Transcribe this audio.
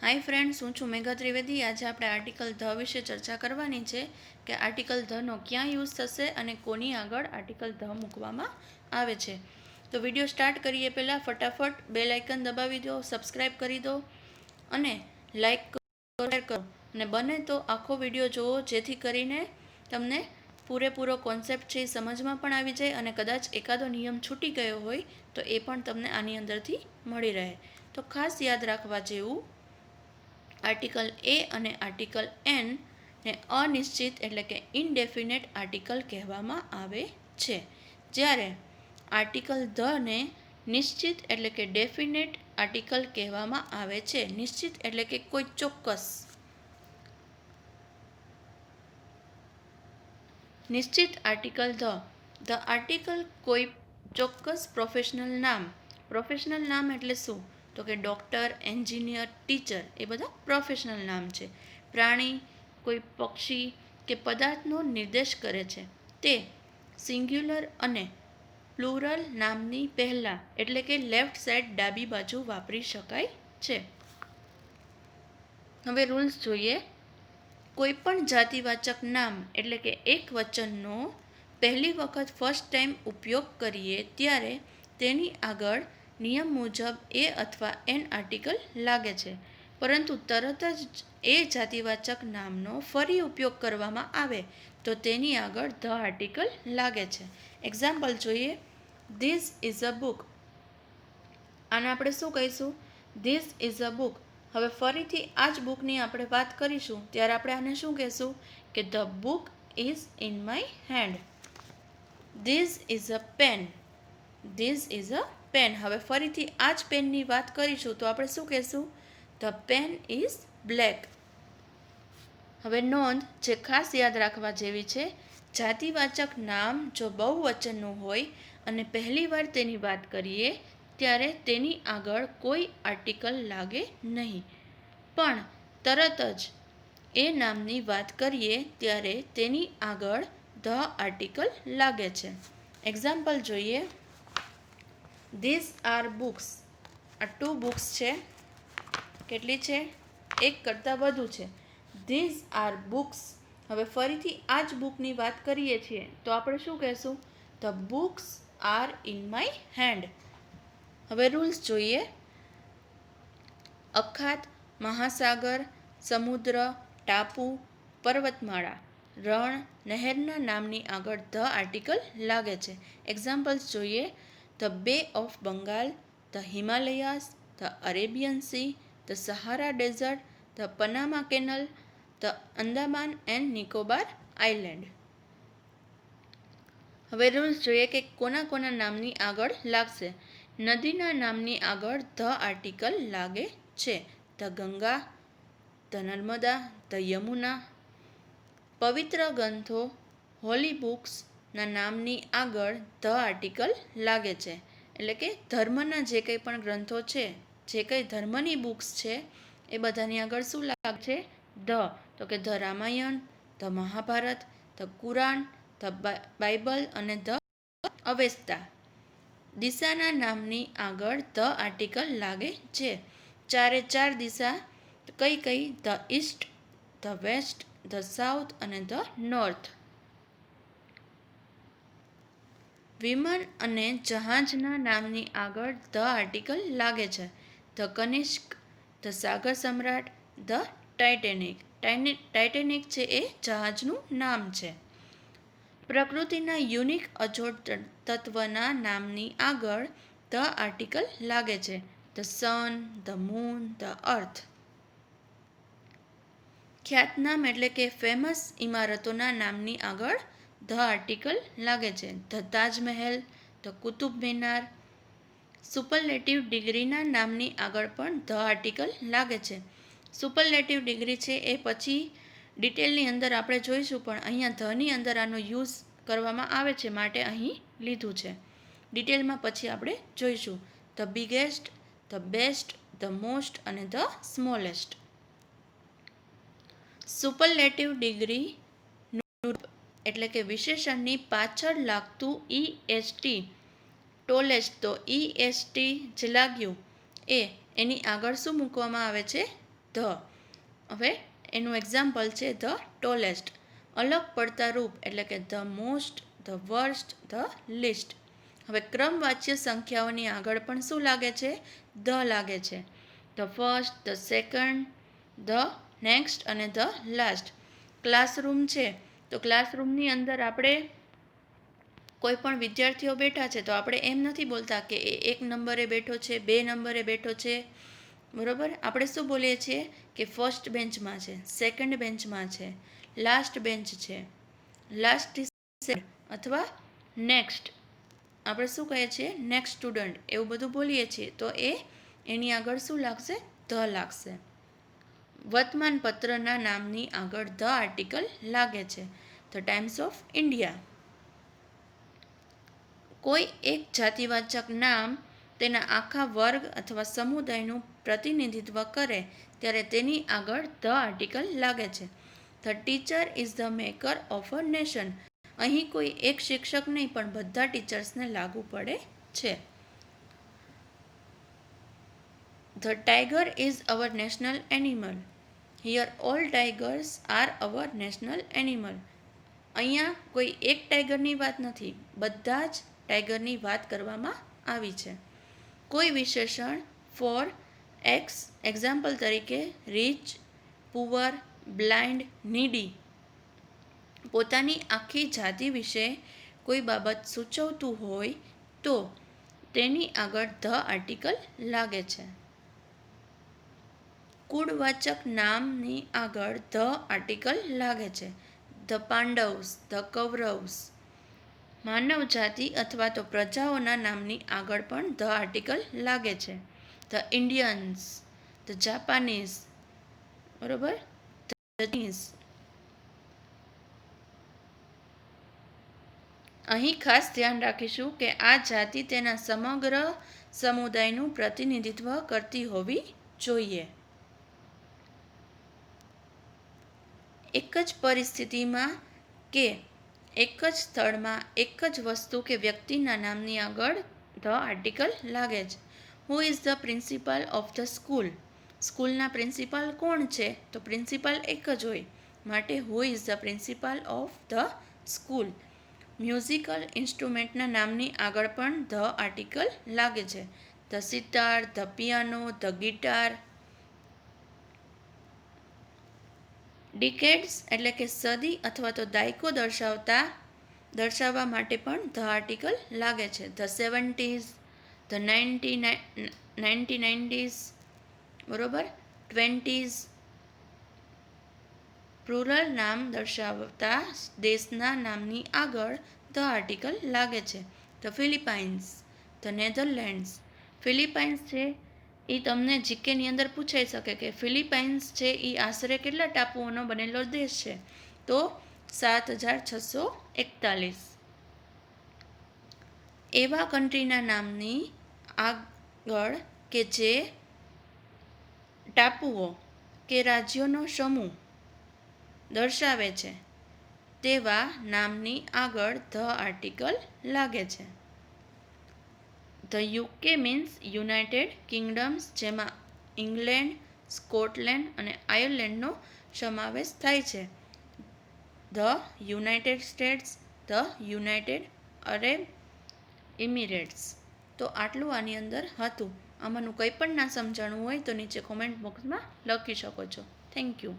Hi friends, हूँ छूं मेघा त्रिवेदी। आज આપણે આર્ટિકલ ધ વિશે ચર્ચા કરવાની છે કે આર્ટિકલ ધનો ક્યાં યુઝ થશે અને કોની આગળ આર્ટિકલ ધ મૂકવામાં આવે છે। તો વિડીયો સ્ટાર્ટ કરીએ પહેલાં ફટાફટ બેલ આઇકન દબાવી દો, સબસ્ક્રાઈબ કરી દો અને લાઈક કરો, શેર કરો અને બને તો આખો વિડીયો જુઓ, જેથી કરીને તમને પૂરેપૂરો કોન્સેપ્ટ છે એ સમજમાં પણ આવી જાય અને કદાચ એકાદો નિયમ છૂટી ગયો હોય તો એ પણ તમને આની અંદરથી મળી રહે। તો ખાસ યાદ રાખવા જેવું, આર્ટિકલ એ અને આર્ટિકલ એન ને અનિશ્ચિત એટલે કે ઇનડેફિનેટ આર્ટિકલ કહેવામાં આવે છે, જ્યારે આર્ટિકલ ધ ને નિશ્ચિત એટલે કે ડેફિનેટ આર્ટિકલ કહેવામાં આવે છે। નિશ્ચિત એટલે કે કોઈ ચોક્કસ, નિશ્ચિત આર્ટિકલ ધ આર્ટિકલ કોઈ ચોક્કસ પ્રોફેશનલ નામ એટલે શું? તો કે ડૉક્ટર, એન્જિનિયર, ટીચર એ બધા પ્રોફેશનલ નામ છે। પ્રાણી, કોઈ પક્ષી કે પદાર્થનો નિર્દેશ કરે છે, તે સિંગ્યુલર અને પ્લુરલ નામની પહેલાં એટલે કે લેફ્ટ સાઈડ ડાબી બાજુ વાપરી શકાય છે। હવે રૂલ્સ જોઈએ। કોઈ પણ જાતિવાચક નામ એટલે કે એક વચનનો પહેલી વખત ફર્સ્ટ ટાઈમ ઉપયોગ કરીએ ત્યારે તેની આગળ નિયમ મુજબ એ અથવા એન આર્ટિકલ લાગે છે, પરંતુ તરત જ એ જાતિવાચક નામનો ફરી ઉપયોગ કરવામાં આવે તો તેની આગળ ધ આર્ટિકલ લાગે છે। એક્ઝામ્પલ જોઈએ। ધીસ ઇઝ અ બુક, આને આપણે શું કહીશું? This is a book. હવે ફરીથી આ જ બુકની આપણે વાત કરીશું ત્યારે આપણે આને શું કહેશું કે the book is in my hand. This is a pen, this is a pen. હવે ફરીથી આ જ પેનની વાત કરીશું તો આપણે શું કહેશું? The pen is black. હવે નોંધ જે ખાસ યાદ રાખવા જેવી છે, જાતિવાચક નામ જો બહુવચનનું હોય અને પહેલીવાર તેની વાત કરીએ ત્યારે તેની આગળ કોઈ આર્ટિકલ લાગે નહીં, પણ તરત જ એ નામની વાત કરીએ ત્યારે તેની આગળ ધ આર્ટિકલ લાગે છે। એક્ઝામ્પલ જોઈએ। ધીસ આર બુક્સ, આ 2 બુક્સ છે। કેટલી છે? એક કરતાં વધુ છે। This are books. હવે ફરીથી આ જ બુકની વાત કરીએ છીએ તો આપણે શું કહેશું? The books are in my hand. હવે રૂલ્સ જોઈએ। અખાત, મહાસાગર, સમુદ્ર, ટાપુ, પર્વતમાળા, રણ, નહેરના નામની આગળ ધ આર્ટિકલ લાગે છે। એક્ઝામ્પલ્સ જોઈએ। The bay of Bengal, the Himalayas, the Arabian sea, the Sahara desert, the Panama canal, the Andaman and Nicobar island. હવે રૂલ્સ જોઈએ કે કોના નામની આગળ લાગશે। નદીના નામની આગળ ધ આર્ટિકલ લાગે છે। The Ganga, the Narmada, the Yamuna. પવિત્ર ગ્રંથો, હોલી બુક્સના નામની આગળ ધ આર્ટિકલ લાગે છે, એટલે કે ધર્મના જે કંઈ પણ ગ્રંથો છે, જે કંઈ ધર્મની બુક્સ છે એ બધાની આગળ શું લાગે છે? ધ। તો કે the Ramayana, the Mahabharata, the Quran, the Bible અને ધ અવેસ્તા। દિશાના નામની આગળ ધ આર્ટિકલ લાગે છે। ચારે ચાર દિશા કઈ કઈ? The east, the west, the south અને ધ નોર્થ। વિમાન અને જહાજના નામની આગળ ધ આર્ટિકલ લાગે છે। ધ કનિષ્ક, ધ સાગર સમ્રાટ, ધ ટાઇટેનિક। ટાઇટેનિક છે એ જહાજનું નામ છે। પ્રકૃતિના યુનિક અજોડ તત્વના નામની આગળ ધ આર્ટિકલ લાગે છે। The sun, the moon, the earth. ખ્યાતનામ એટલે કે ફેમસ ઇમારતોના નામની આગળ ધ આર્ટિકલ લાગે છે। The Taj Mahal, the Qutub Minar. Superlative ડિગ્રીના નામની આગળ પણ ધ આર્ટિકલ લાગે છે। સુપરલેટિવ ડિગ્રી છે એ પછી ડિટેલની અંદર આપણે જોઈશું, પણ અહીંયા ધની અંદર આનો યુઝ કરવામાં આવે છે માટે અહીં લીધું છે। ડિટેલમાં પછી આપણે જોઈશું। The biggest, the best, the most અને ધ સ્મોલેસ્ટ। સુપરલેટિવ ડિગ્રી એટલે કે વિશેષણની પાછળ લાગતું EST, ટોલેસ્ટ, તો EST જે લાગ્યું એ એની આગળ શું મૂકવામાં આવે છે? ધ. હવે એનું એક્ઝામ્પલ છે ધ ટોલેસ્ટ. અલગ પડતા રૂપ એટલે કે the most, the worst, the list. હવે ક્રમવાચ્ય સંખ્યાઓની આગળ પણ શું લાગે છે? ધ લાગે છે. The first, the second, the next અને ધ લાસ્ટ. ક્લાસરૂમ છે તો ક્લાસરૂમની અંદર આપણે કોઈ પણ વિદ્યાર્થીઓ બેઠા છે તો આપણે એમ નથી બોલતા કે એ 1 નંબરે બેઠો છે, 2 નંબરે બેઠો છે, બરોબર? આપણે શું બોલીએ છીએ કે ફર્સ્ટ બેન્ચમાં છે, સેકન્ડ બેન્ચમાં છે, લાસ્ટ બેન્ચ છે, લાસ્ટ અથવા નેક્સ્ટ. આપણે શું કહીએ છીએ? નેક્સ્ટ સ્ટુડન્ટ, એવું બધું બોલીએ છીએ તો એની આગળ શું લાગશે? ધ લાગશે. વર્તમાન પત્રના નામની આગળ ધ આર્ટિકલ લાગે છે. The times of India. કોઈ એક જાતિવાચક નામ તેના આખા વર્ગ અથવા સમુદાયનું પ્રતિનિધિત્વ કરે ત્યારે તેની આગળ ધ આર્ટિકલ લાગે છે. The teacher is the maker of a nation. અહીં કોઈ એક શિક્ષક નહીં પણ બધા ટીચર્સને લાગુ પડે છે. The tiger is our national animal. Here all tigers are our national animal. અહીંયા કોઈ એક ટાઈગરની વાત નથી, બધા જ ટાઈગરની વાત કરવામાં આવી છે. કોઈ વિશેષણ ફોર એક્સ, એક્ઝામ્પલ તરીકે રીચ, પુઅર, બ્લાઇન્ડ, નીડી, પોતાની આખી જાતિ વિશે કોઈ બાબત સૂચવતું હોય તો તેની આગળ ધ આર્ટિકલ લાગે છે. કુળવાચક નામની આગળ ધ આર્ટિકલ લાગે છે. The પાંડવ્સ, the કૌરવ્સ. માનવ જાતિ અથવા તો પ્રજાઓના નામની આગળ પણ ધ આર્ટિકલ લાગે છે. ધ ઇન્ડિયન્સ, ધ જાપાનીઝ, બરોબર, ધ ચાઇનીઝ. અહીં ખાસ ધ્યાન રાખીશું કે આ જાતિ તેના સમગ્ર સમુદાયનું પ્રતિનિધિત્વ કરતી હોવી જોઈએ. એક જ પરિસ્થિતિમાં કે એક જ સ્થળમાં એક જ વસ્તુ કે વ્યક્તિના નામની આગળ ધ આર્ટિકલ લાગે છે. Who is the principal of the school. સ્કૂલના પ્રિન્સિપાલ કોણ છે? તો પ્રિન્સિપાલ એક જ હોય, માટે who is the principal of the school. Musical ઇન્સ્ટ્રુમેન્ટના નામની આગળ પણ ધ આર્ટિકલ લાગે છે. The sitar, the piano, the guitar. Decades એટલે કે સદી અથવા તો દાયકો દર્શાવવા માટે પણ ધ આર્ટિકલ લાગે છે. ધ 70s, ધ 1990s, બરોબર, 20s. પ્લુરલ નામ દર્શાવતા દેશના નામની આગળ ધ આર્ટિકલ લાગે છે. The Philippines, the Netherlands. Philippines છે એ તમને જીકેની અંદર પૂછાઈ શકે કે ફિલિપાઇન્સ છે એ આશરે કેટલા ટાપુઓનો બનેલો દેશ છે? તો 7641. એવા કન્ટ્રીના નામની આગળ કે જે ટાપુઓ કે રાજ્યોનો સમૂહ દર્શાવે છે તેવા નામની આગળ ધ આર્ટિકલ લાગે છે. The UK means United kingdoms, જેમાં ઇંગ્લેન્ડ, સ્કોટલેન્ડ અને આયર્લેન્ડનો સમાવેશ થાય છે. The United states, the United Arab Emirates. તો આટલું આની અંદર હતું. આમાંનું કંઈ પણ ના સમજાણું હોય તો નીચે કોમેન્ટ બોક્સમાં લખી શકો છો. Thank you.